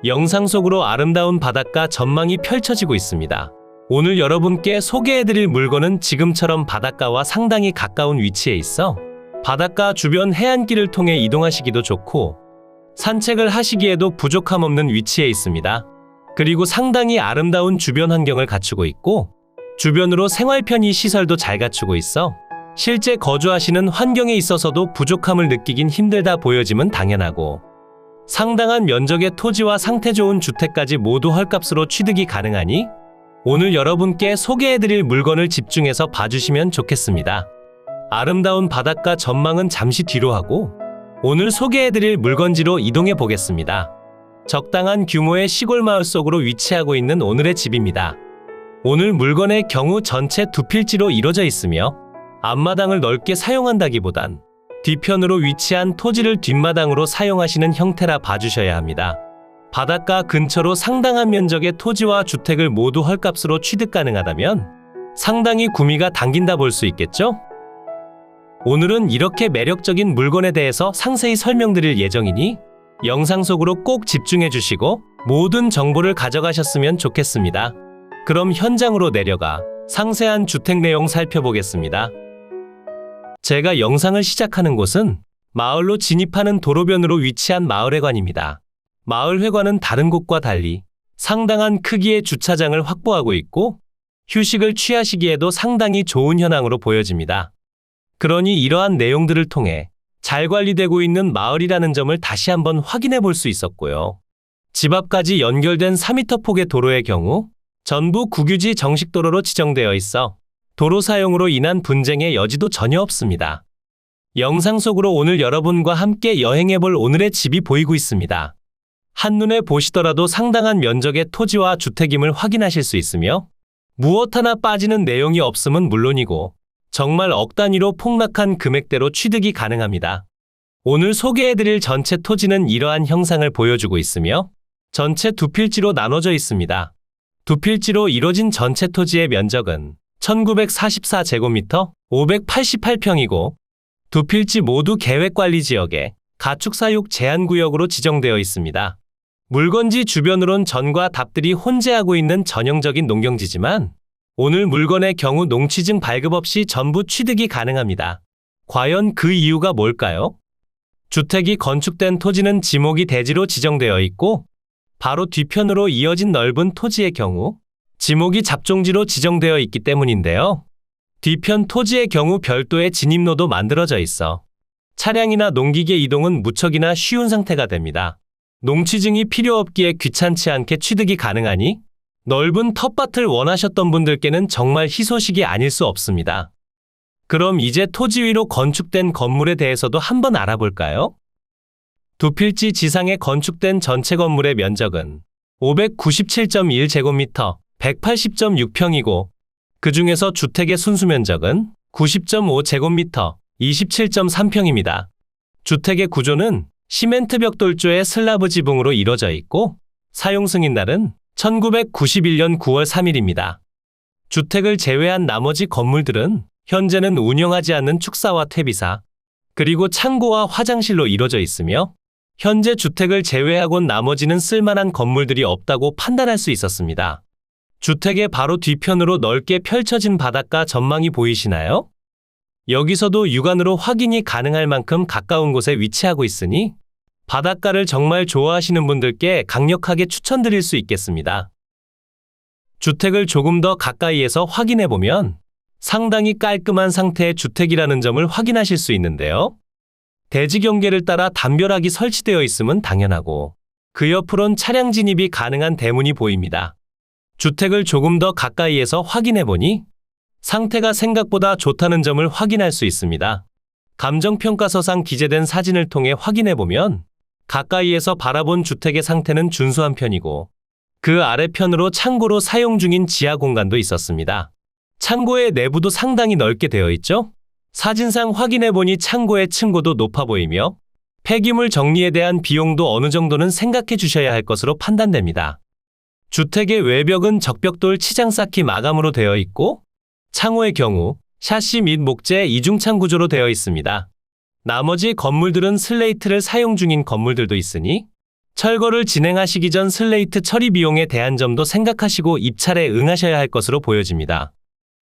영상 속으로 아름다운 바닷가 전망이 펼쳐지고 있습니다. 오늘 여러분께 소개해드릴 물건은 지금처럼 바닷가와 상당히 가까운 위치에 있어 바닷가 주변 해안길을 통해 이동하시기도 좋고 산책을 하시기에도 부족함 없는 위치에 있습니다. 그리고 상당히 아름다운 주변 환경을 갖추고 있고 주변으로 생활 편의 시설도 잘 갖추고 있어 실제 거주하시는 환경에 있어서도 부족함을 느끼긴 힘들다 보여짐은 당연하고 상당한 면적의 토지와 상태 좋은 주택까지 모두 헐값으로 취득이 가능하니 오늘 여러분께 소개해드릴 물건을 집중해서 봐주시면 좋겠습니다. 아름다운 바닷가 전망은 잠시 뒤로 하고 오늘 소개해드릴 물건지로 이동해 보겠습니다. 적당한 규모의 시골 마을 속으로 위치하고 있는 오늘의 집입니다. 오늘 물건의 경우 전체 두 필지로 이루어져 있으며 앞마당을 넓게 사용한다기보단 뒤편으로 위치한 토지를 뒷마당으로 사용하시는 형태라 봐주셔야 합니다. 바닷가 근처로 상당한 면적의 토지와 주택을 모두 헐값으로 취득 가능하다면 상당히 구미가 당긴다 볼 수 있겠죠? 오늘은 이렇게 매력적인 물건에 대해서 상세히 설명드릴 예정이니 영상 속으로 꼭 집중해 주시고 모든 정보를 가져가셨으면 좋겠습니다. 그럼 현장으로 내려가 상세한 주택 내용 살펴보겠습니다. 제가 영상을 시작하는 곳은 마을로 진입하는 도로변으로 위치한 마을회관입니다. 마을회관은 다른 곳과 달리 상당한 크기의 주차장을 확보하고 있고 휴식을 취하시기에도 상당히 좋은 현황으로 보여집니다. 그러니 이러한 내용들을 통해 잘 관리되고 있는 마을이라는 점을 다시 한번 확인해 볼 수 있었고요. 집 앞까지 연결된 4m 폭의 도로의 경우 전부 국유지 정식도로로 지정되어 있어 도로 사용으로 인한 분쟁의 여지도 전혀 없습니다. 영상 속으로 오늘 여러분과 함께 여행해 볼 오늘의 집이 보이고 있습니다. 한눈에 보시더라도 상당한 면적의 토지와 주택임을 확인하실 수 있으며 무엇 하나 빠지는 내용이 없음은 물론이고 정말 억 단위로 폭락한 금액대로 취득이 가능합니다. 오늘 소개해드릴 전체 토지는 이러한 형상을 보여주고 있으며 전체 두 필지로 나눠져 있습니다. 두 필지로 이뤄진 전체 토지의 면적은 1944제곱미터 588평이고 두 필지 모두 계획관리지역에 가축사육 제한구역으로 지정되어 있습니다. 물건지 주변으론 전과 답들이 혼재하고 있는 전형적인 농경지지만 오늘 물건의 경우 농취증 발급 없이 전부 취득이 가능합니다. 과연 그 이유가 뭘까요? 주택이 건축된 토지는 지목이 대지로 지정되어 있고 바로 뒤편으로 이어진 넓은 토지의 경우 지목이 잡종지로 지정되어 있기 때문인데요. 뒤편 토지의 경우 별도의 진입로도 만들어져 있어 차량이나 농기계 이동은 무척이나 쉬운 상태가 됩니다. 농취증이 필요 없기에 귀찮지 않게 취득이 가능하니 넓은 텃밭을 원하셨던 분들께는 정말 희소식이 아닐 수 없습니다. 그럼 이제 토지 위로 건축된 건물에 대해서도 한번 알아볼까요? 두 필지 지상에 건축된 전체 건물의 면적은 597.1제곱미터 180.6평이고 그 중에서 주택의 순수면적은 90.5제곱미터 27.3평입니다. 주택의 구조는 시멘트 벽돌조의 슬라브 지붕으로 이루어져 있고 사용 승인날은 1991년 9월 3일입니다. 주택을 제외한 나머지 건물들은 현재는 운영하지 않는 축사와 퇴비사, 그리고 창고와 화장실로 이루어져 있으며 현재 주택을 제외하곤 나머지는 쓸만한 건물들이 없다고 판단할 수 있었습니다. 주택의 바로 뒤편으로 넓게 펼쳐진 바닷가 전망이 보이시나요? 여기서도 육안으로 확인이 가능할 만큼 가까운 곳에 위치하고 있으니 바닷가를 정말 좋아하시는 분들께 강력하게 추천드릴 수 있겠습니다. 주택을 조금 더 가까이에서 확인해보면 상당히 깔끔한 상태의 주택이라는 점을 확인하실 수 있는데요. 대지 경계를 따라 담벼락이 설치되어 있음은 당연하고 그 옆으론 차량 진입이 가능한 대문이 보입니다. 주택을 조금 더 가까이에서 확인해보니 상태가 생각보다 좋다는 점을 확인할 수 있습니다. 감정평가서상 기재된 사진을 통해 확인해보면 가까이에서 바라본 주택의 상태는 준수한 편이고 그 아래편으로 창고로 사용 중인 지하 공간도 있었습니다. 창고의 내부도 상당히 넓게 되어 있죠? 사진상 확인해보니 창고의 층고도 높아 보이며 폐기물 정리에 대한 비용도 어느 정도는 생각해 주셔야 할 것으로 판단됩니다. 주택의 외벽은 적벽돌 치장 쌓기 마감으로 되어 있고 창호의 경우 샤시 및 목재 이중창 구조로 되어 있습니다. 나머지 건물들은 슬레이트를 사용 중인 건물들도 있으니 철거를 진행하시기 전 슬레이트 처리 비용에 대한 점도 생각하시고 입찰에 응하셔야 할 것으로 보여집니다.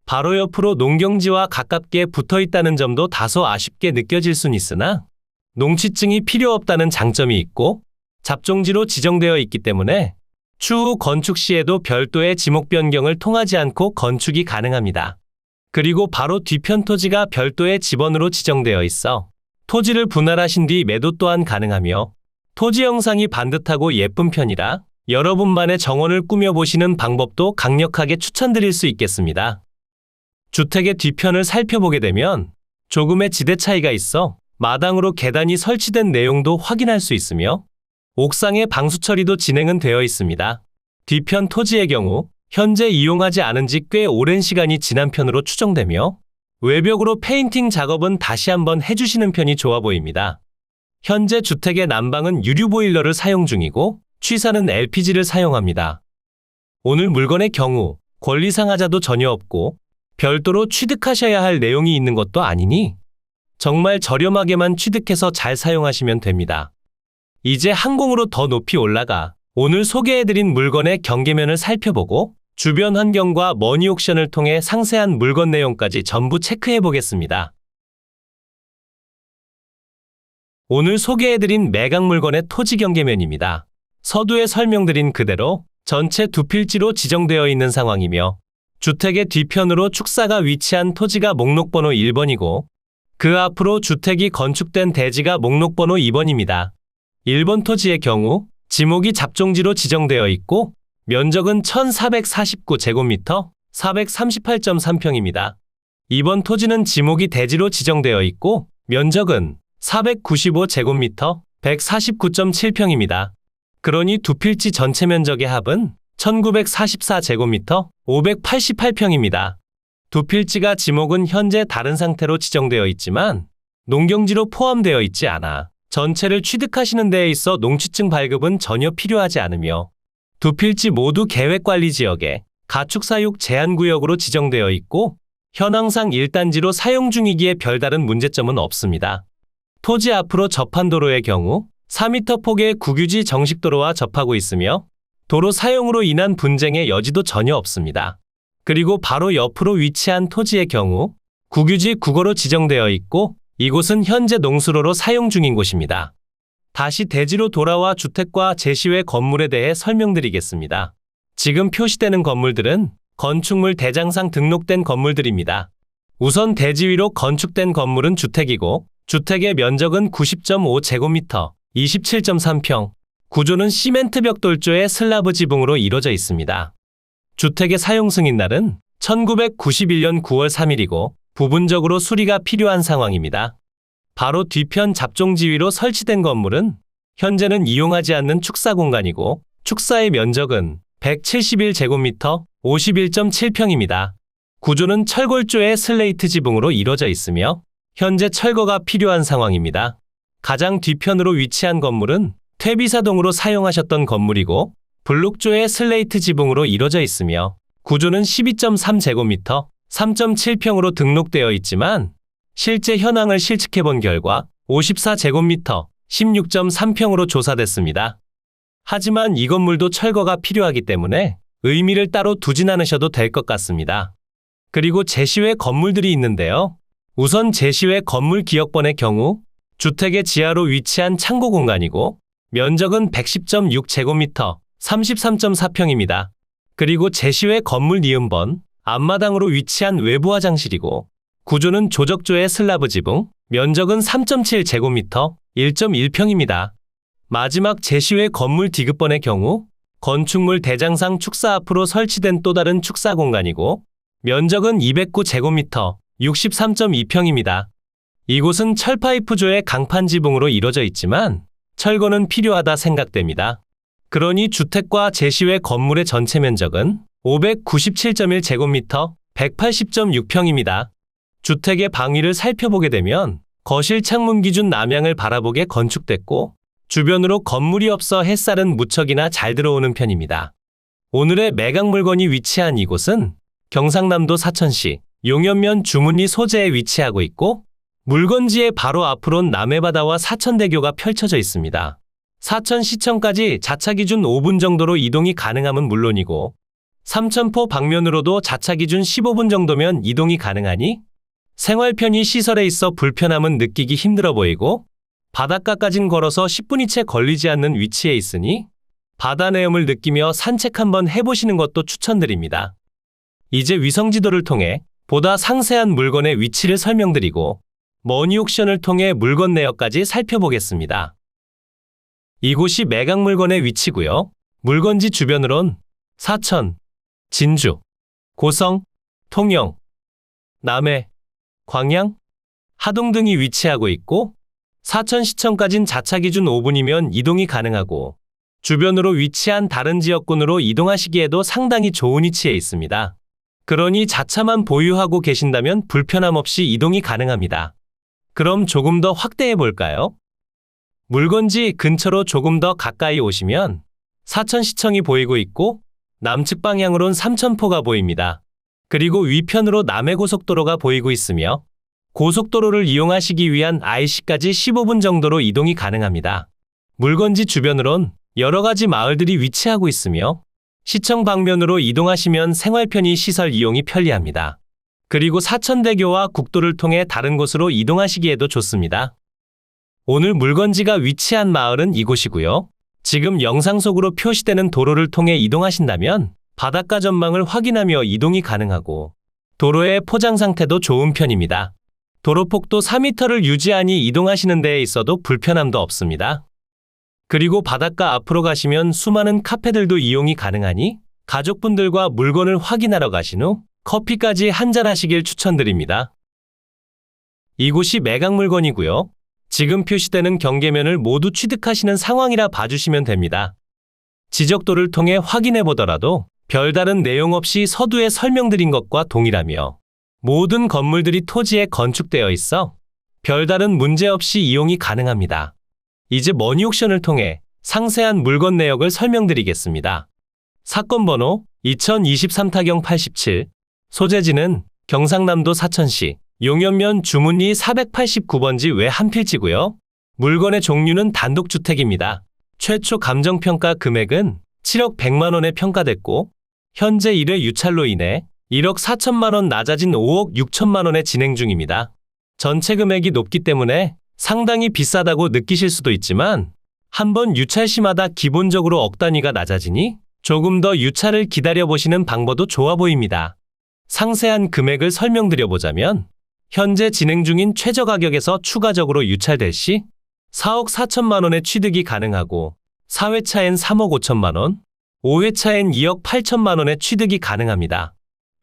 바로 옆으로 농경지와 가깝게 붙어 있다는 점도 다소 아쉽게 느껴질 순 있으나 농취증이 필요 없다는 장점이 있고 잡종지로 지정되어 있기 때문에 추후 건축 시에도 별도의 지목 변경을 통하지 않고 건축이 가능합니다. 그리고 바로 뒤편 토지가 별도의 지번으로 지정되어 있어 토지를 분할하신 뒤 매도 또한 가능하며 토지 형상이 반듯하고 예쁜 편이라 여러분만의 정원을 꾸며보시는 방법도 강력하게 추천드릴 수 있겠습니다. 주택의 뒤편을 살펴보게 되면 조금의 지대 차이가 있어 마당으로 계단이 설치된 내용도 확인할 수 있으며 옥상에 방수 처리도 진행은 되어 있습니다. 뒤편 토지의 경우 현재 이용하지 않은 지 꽤 오랜 시간이 지난 편으로 추정되며 외벽으로 페인팅 작업은 다시 한번 해주시는 편이 좋아 보입니다. 현재 주택의 난방은 유류 보일러를 사용 중이고 취사는 LPG를 사용합니다. 오늘 물건의 경우 권리상 하자도 전혀 없고 별도로 취득하셔야 할 내용이 있는 것도 아니니 정말 저렴하게만 취득해서 잘 사용하시면 됩니다. 이제 항공으로 더 높이 올라가 오늘 소개해드린 물건의 경계면을 살펴보고 주변 환경과 머니 옥션을 통해 상세한 물건 내용까지 전부 체크해 보겠습니다. 오늘 소개해드린 매각 물건의 토지 경계면입니다. 서두에 설명드린 그대로 전체 두 필지로 지정되어 있는 상황이며 주택의 뒤편으로 축사가 위치한 토지가 목록번호 1번이고 그 앞으로 주택이 건축된 대지가 목록번호 2번입니다. 1번 토지의 경우 지목이 잡종지로 지정되어 있고 면적은 1449제곱미터 438.3평입니다. 2번 토지는 지목이 대지로 지정되어 있고 면적은 495제곱미터 149.7평입니다. 그러니 두 필지 전체 면적의 합은 1944제곱미터 588평입니다. 두 필지가 지목은 현재 다른 상태로 지정되어 있지만 농경지로 포함되어 있지 않아 전체를 취득하시는 데에 있어 농취증 발급은 전혀 필요하지 않으며 두 필지 모두 계획관리지역에 가축사육 제한구역으로 지정되어 있고 현황상 1단지로 사용 중이기에 별다른 문제점은 없습니다. 토지 앞으로 접한 도로의 경우 4m 폭의 국유지 정식도로와 접하고 있으며 도로 사용으로 인한 분쟁의 여지도 전혀 없습니다. 그리고 바로 옆으로 위치한 토지의 경우 국유지 국어로 지정되어 있고 이곳은 현재 농수로로 사용 중인 곳입니다. 다시 대지로 돌아와 주택과 제시외 건물에 대해 설명드리겠습니다. 지금 표시되는 건물들은 건축물 대장상 등록된 건물들입니다. 우선 대지 위로 건축된 건물은 주택이고 주택의 면적은 90.5제곱미터 27.3평, 구조는 시멘트 벽돌조의 슬라브 지붕으로 이루어져 있습니다. 주택의 사용 승인날은 1991년 9월 3일이고 부분적으로 수리가 필요한 상황입니다. 바로 뒤편 잡종지 위로 설치된 건물은 현재는 이용하지 않는 축사 공간이고 축사의 면적은 171제곱미터 51.7평입니다. 구조는 철골조의 슬레이트 지붕으로 이루어져 있으며 현재 철거가 필요한 상황입니다. 가장 뒤편으로 위치한 건물은 퇴비사동으로 사용하셨던 건물이고 블록조의 슬레이트 지붕으로 이루어져 있으며 구조는 12.3제곱미터 3.7평으로 등록되어 있지만 실제 현황을 실측해 본 결과 54제곱미터 16.3평으로 조사됐습니다. 하지만 이 건물도 철거가 필요하기 때문에 의미를 따로 두진 않으셔도 될 것 같습니다. 그리고 제시외 건물들이 있는데요. 우선 제시외 건물 기역번의 경우 주택의 지하로 위치한 창고 공간이고 면적은 110.6제곱미터 33.4평입니다. 그리고 제시외 건물 니은번 앞마당으로 위치한 외부 화장실이고 구조는 조적조의 슬라브 지붕, 면적은 3.7제곱미터 1.1평입니다. 마지막 제시외 건물 디귿번의 경우 건축물 대장상 축사 앞으로 설치된 또 다른 축사 공간이고 면적은 209제곱미터 63.2평입니다. 이곳은 철파이프조의 강판 지붕으로 이루어져 있지만 철거는 필요하다 생각됩니다. 그러니 주택과 제시외 건물의 전체 면적은 597.1제곱미터 180.6평입니다. 주택의 방위를 살펴보게 되면 거실 창문 기준 남향을 바라보게 건축됐고 주변으로 건물이 없어 햇살은 무척이나 잘 들어오는 편입니다. 오늘의 매각 물건이 위치한 이곳은 경상남도 사천시 용현면 주문리 소재에 위치하고 있고 물건지의 바로 앞으론 남해바다와 사천대교가 펼쳐져 있습니다. 사천시청까지 자차 기준 5분 정도로 이동이 가능함은 물론이고 삼천포 방면으로도 자차 기준 15분 정도면 이동이 가능하니 생활 편의 시설에 있어 불편함은 느끼기 힘들어 보이고 바닷가까진 걸어서 10분이 채 걸리지 않는 위치에 있으니 바다 내음을 느끼며 산책 한번 해보시는 것도 추천드립니다. 이제 위성지도를 통해 보다 상세한 물건의 위치를 설명드리고 머니옥션을 통해 물건 내역까지 살펴보겠습니다. 이곳이 매각 물건의 위치고요. 물건지 주변으론 사천, 진주, 고성, 통영, 남해, 광양, 하동 등이 위치하고 있고 사천시청까진 자차 기준 5분이면 이동이 가능하고 주변으로 위치한 다른 지역군으로 이동하시기에도 상당히 좋은 위치에 있습니다. 그러니 자차만 보유하고 계신다면 불편함 없이 이동이 가능합니다. 그럼 조금 더 확대해 볼까요? 물건지 근처로 조금 더 가까이 오시면 사천시청이 보이고 있고 남측 방향으론 삼천포가 보입니다. 그리고 위편으로 남해고속도로가 보이고 있으며 고속도로를 이용하시기 위한 IC까지 15분 정도로 이동이 가능합니다. 물건지 주변으론 여러 가지 마을들이 위치하고 있으며 시청 방면으로 이동하시면 생활 편의 시설 이용이 편리합니다. 그리고 사천대교와 국도를 통해 다른 곳으로 이동하시기에도 좋습니다. 오늘 물건지가 위치한 마을은 이곳이고요. 지금 영상 속으로 표시되는 도로를 통해 이동하신다면 바닷가 전망을 확인하며 이동이 가능하고 도로의 포장 상태도 좋은 편입니다. 도로폭도 4m를 유지하니 이동하시는 데에 있어도 불편함도 없습니다. 그리고 바닷가 앞으로 가시면 수많은 카페들도 이용이 가능하니 가족분들과 물건을 확인하러 가신 후 커피까지 한잔 하시길 추천드립니다. 이곳이 매각 물건이고요. 지금 표시되는 경계면을 모두 취득하시는 상황이라 봐주시면 됩니다. 지적도를 통해 확인해 보더라도 별다른 내용 없이 서두에 설명드린 것과 동일하며 모든 건물들이 토지에 건축되어 있어 별다른 문제 없이 이용이 가능합니다. 이제 머니옥션을 통해 상세한 물건 내역을 설명드리겠습니다. 사건 번호 2023타경87, 소재지는 경상남도 사천시 용연면 주문리 489번지 외 한 필지고요. 물건의 종류는 단독주택입니다. 최초 감정평가 금액은 7억 100만 원에 평가됐고 현재 1회 유찰로 인해 1억 4천만 원 낮아진 5억 6천만 원에 진행 중입니다. 전체 금액이 높기 때문에 상당히 비싸다고 느끼실 수도 있지만 한번 유찰 시마다 기본적으로 억 단위가 낮아지니 조금 더 유찰을 기다려보시는 방법도 좋아 보입니다. 상세한 금액을 설명드려보자면 현재 진행 중인 최저가격에서 추가적으로 유찰될 시 4억 4천만 원의 취득이 가능하고 4회차엔 3억 5천만 원, 5회차엔 2억 8천만 원의 취득이 가능합니다.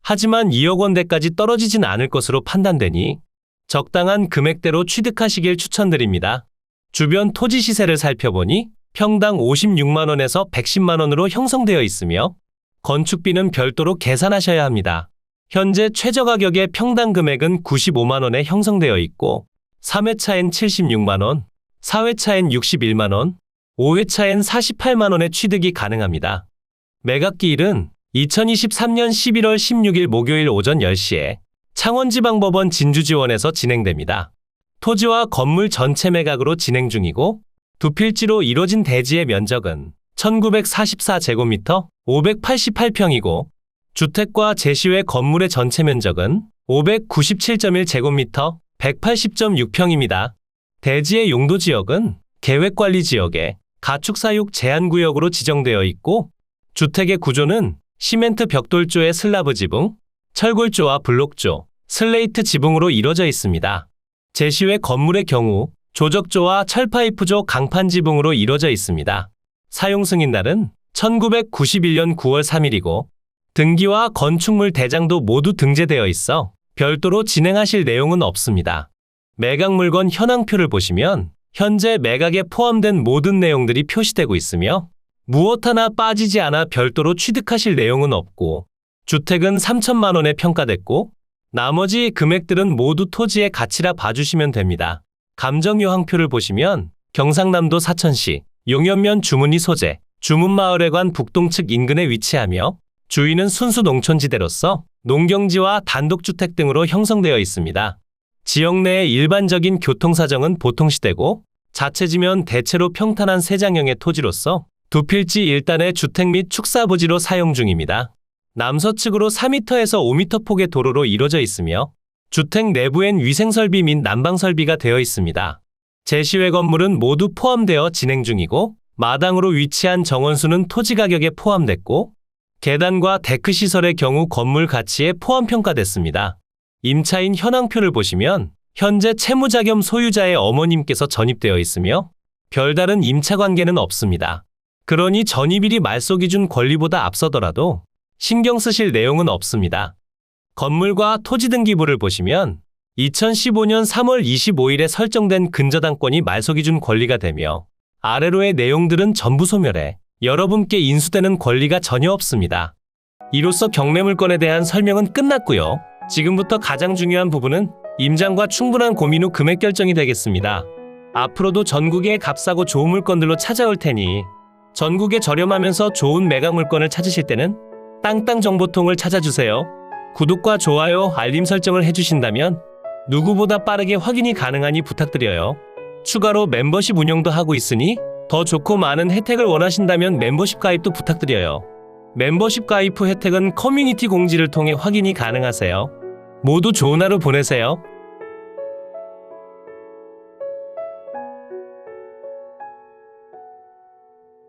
하지만 2억 원대까지 떨어지진 않을 것으로 판단되니 적당한 금액대로 취득하시길 추천드립니다. 주변 토지 시세를 살펴보니 평당 56만 원에서 110만 원으로 형성되어 있으며 건축비는 별도로 계산하셔야 합니다. 현재 최저가격의 평당 금액은 95만 원에 형성되어 있고 3회차엔 76만 원, 4회차엔 61만 원, 5회차엔 48만 원의 취득이 가능합니다. 매각기일은 2023년 11월 16일 목요일 오전 10시에 창원지방법원 진주지원에서 진행됩니다. 토지와 건물 전체 매각으로 진행 중이고 두 필지로 이뤄진 대지의 면적은 1944제곱미터 588평이고 주택과 제시외 건물의 전체 면적은 597.1제곱미터 180.6평입니다. 대지의 용도 지역은 계획관리지역에 가축사육 제한구역으로 지정되어 있고 주택의 구조는 시멘트 벽돌조의 슬라브 지붕, 철골조와 블록조, 슬레이트 지붕으로 이루어져 있습니다. 제시외 건물의 경우 조적조와 철파이프조 강판 지붕으로 이루어져 있습니다. 사용 승인날은 1991년 9월 3일이고 등기와 건축물 대장도 모두 등재되어 있어 별도로 진행하실 내용은 없습니다. 매각 물건 현황표를 보시면 현재 매각에 포함된 모든 내용들이 표시되고 있으며 무엇 하나 빠지지 않아 별도로 취득하실 내용은 없고 주택은 3천만 원에 평가됐고 나머지 금액들은 모두 토지의 가치라 봐주시면 됩니다. 감정요항표를 보시면 경상남도 사천시 용연면 주문리 소재 주문마을회관 북동측 인근에 위치하며 주위는 순수 농촌지대로서 농경지와 단독주택 등으로 형성되어 있습니다. 지역 내의 일반적인 교통사정은 보통시대고 자체지면 대체로 평탄한 세장형의 토지로서 두 필지 1단의 주택 및 축사부지로 사용 중입니다. 남서측으로 4m에서 5m 폭의 도로로 이루어져 있으며 주택 내부엔 위생설비 및 난방설비가 되어 있습니다. 제시외 건물은 모두 포함되어 진행 중이고 마당으로 위치한 정원수는 토지 가격에 포함됐고 계단과 데크 시설의 경우 건물 가치에 포함 평가됐습니다. 임차인 현황표를 보시면 현재 채무자 겸 소유자의 어머님께서 전입되어 있으며 별다른 임차 관계는 없습니다. 그러니 전입일이 말소 기준 권리보다 앞서더라도 신경 쓰실 내용은 없습니다. 건물과 토지 등기부를 보시면 2015년 3월 25일에 설정된 근저당권이 말소 기준 권리가 되며 아래로의 내용들은 전부 소멸해 여러분께 인수되는 권리가 전혀 없습니다. 이로써 경매물건에 대한 설명은 끝났고요. 지금부터 가장 중요한 부분은 임장과 충분한 고민 후 금액 결정이 되겠습니다. 앞으로도 전국의 값싸고 좋은 물건들로 찾아올 테니 전국에 저렴하면서 좋은 매각 물건을 찾으실 때는 땅땅정보통을 찾아주세요. 구독과 좋아요, 알림 설정을 해주신다면 누구보다 빠르게 확인이 가능하니 부탁드려요. 추가로 멤버십 운영도 하고 있으니 더 좋고 많은 혜택을 원하신다면 멤버십 가입도 부탁드려요. 멤버십 가입 후 혜택은 커뮤니티 공지를 통해 확인이 가능하세요. 모두 좋은 하루 보내세요.